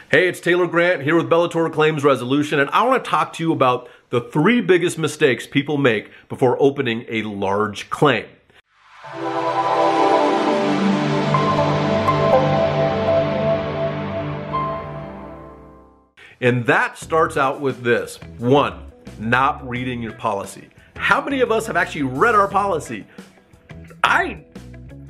Hey, it's Taylor Grant here with Bellator Claims Resolution, and I want to talk to you about the 3 biggest mistakes people make before opening a large claim. And that starts out with this. 1, not reading your policy. How many of us have actually read our policy?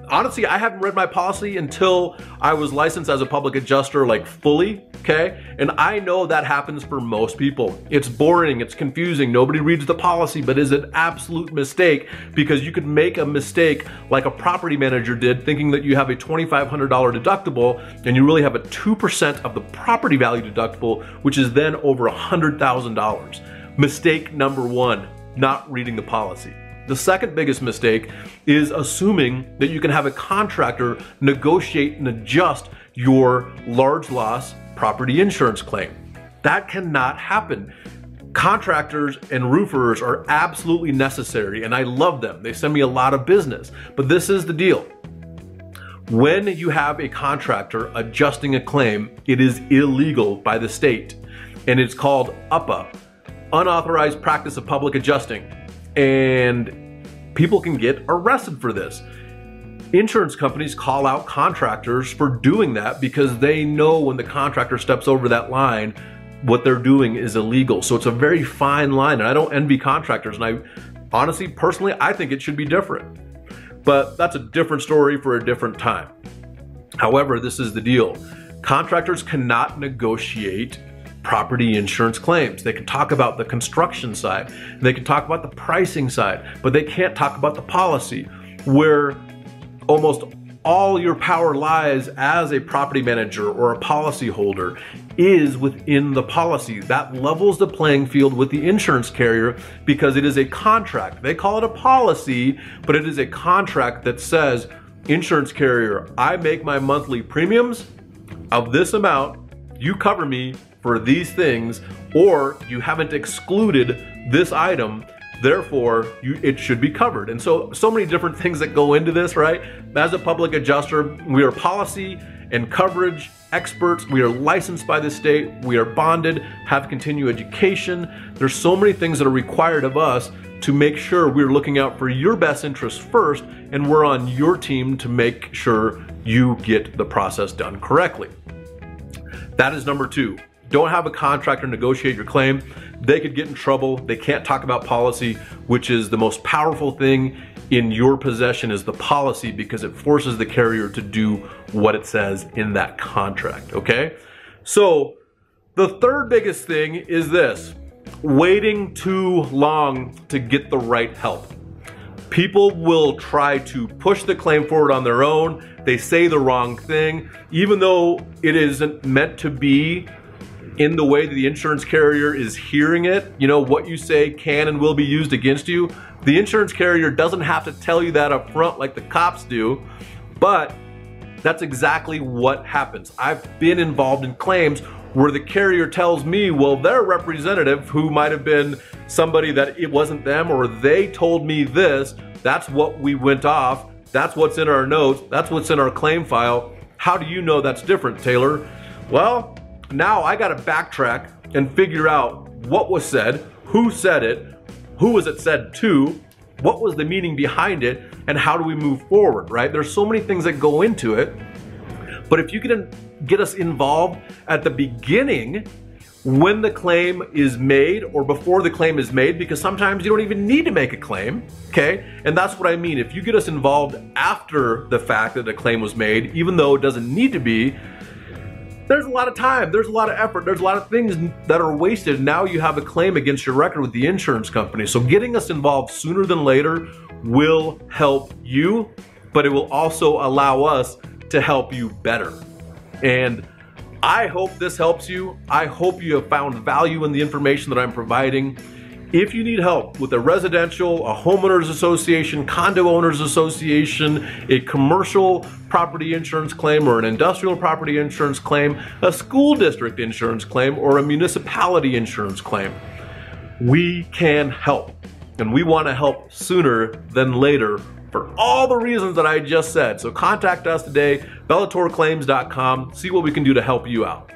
Honestly, I haven't read my policy until I was licensed as a public adjuster, like fully, okay? And I know that happens for most people. It's boring, it's confusing, nobody reads the policy, but is an absolute mistake because you could make a mistake like a property manager did, thinking that you have a $2,500 deductible and you really have a 2% of the property value deductible, which is then over $100,000. Mistake number 1, not reading the policy. The second biggest mistake is assuming that you can have a contractor negotiate and adjust your large loss property insurance claim. That cannot happen. Contractors and roofers are absolutely necessary, and I love them. They send me a lot of business. But this is the deal. When you have a contractor adjusting a claim, it is illegal by the state, and it's called UPA, Unauthorized Practice of Public Adjusting. And people can get arrested for this. Insurance companies call out contractors for doing that because they know when the contractor steps over that line, what they're doing is illegal. So it's a very fine line, and I don't envy contractors. And I honestly, personally, I think it should be different. But that's a different story for a different time. However, this is the deal. Contractors cannot negotiate property insurance claims. They can talk about the construction side, and they can talk about the pricing side, but they can't talk about the policy, where almost all your power lies as a property manager or a policyholder is within the policy. That levels the playing field with the insurance carrier because it is a contract. They call it a policy, but it is a contract that says, insurance carrier, I make my monthly premiums of this amount, you cover me for these things, or you haven't excluded this item, therefore it should be covered. And so many different things that go into this, right? As a public adjuster, we are policy and coverage experts. We are licensed by the state. We are bonded, have continuing education. There's so many things that are required of us to make sure we're looking out for your best interest first, and we're on your team to make sure you get the process done correctly. That is number 2. Don't have a contractor negotiate your claim. They could get in trouble. They can't talk about policy, which is the most powerful thing in your possession is the policy, because it forces the carrier to do what it says in that contract, okay? So the third biggest thing is this: waiting too long to get the right help. People will try to push the claim forward on their own. They say the wrong thing, even though it isn't meant to be in the way that the insurance carrier is hearing it. You know, what you say can and will be used against you. The insurance carrier doesn't have to tell you that up front like the cops do, but that's exactly what happens. I've been involved in claims where the carrier tells me, well, their representative, who might have been somebody that it wasn't them, or they told me this, that's what we went off, that's what's in our notes, that's what's in our claim file. How do you know that's different, Taylor? Well, now I gotta backtrack and figure out what was said, who was it said to, what was the meaning behind it, and how do we move forward, right? There's so many things that go into it, but if you can get us involved at the beginning when the claim is made or before the claim is made, because sometimes you don't even need to make a claim, okay? And that's what I mean. If you get us involved after the fact that a claim was made, even though it doesn't need to be, there's a lot of time, there's a lot of effort, there's a lot of things that are wasted. Now you have a claim against your record with the insurance company. So getting us involved sooner than later will help you, but it will also allow us to help you better. And I hope this helps you. I hope you have found value in the information that I'm providing. If you need help with a residential, a homeowners association, condo owners association, a commercial property insurance claim, or an industrial property insurance claim, a school district insurance claim, or a municipality insurance claim, we can help. And we want to help sooner than later for all the reasons that I just said. So contact us today, bellatorclaims.com, see what we can do to help you out.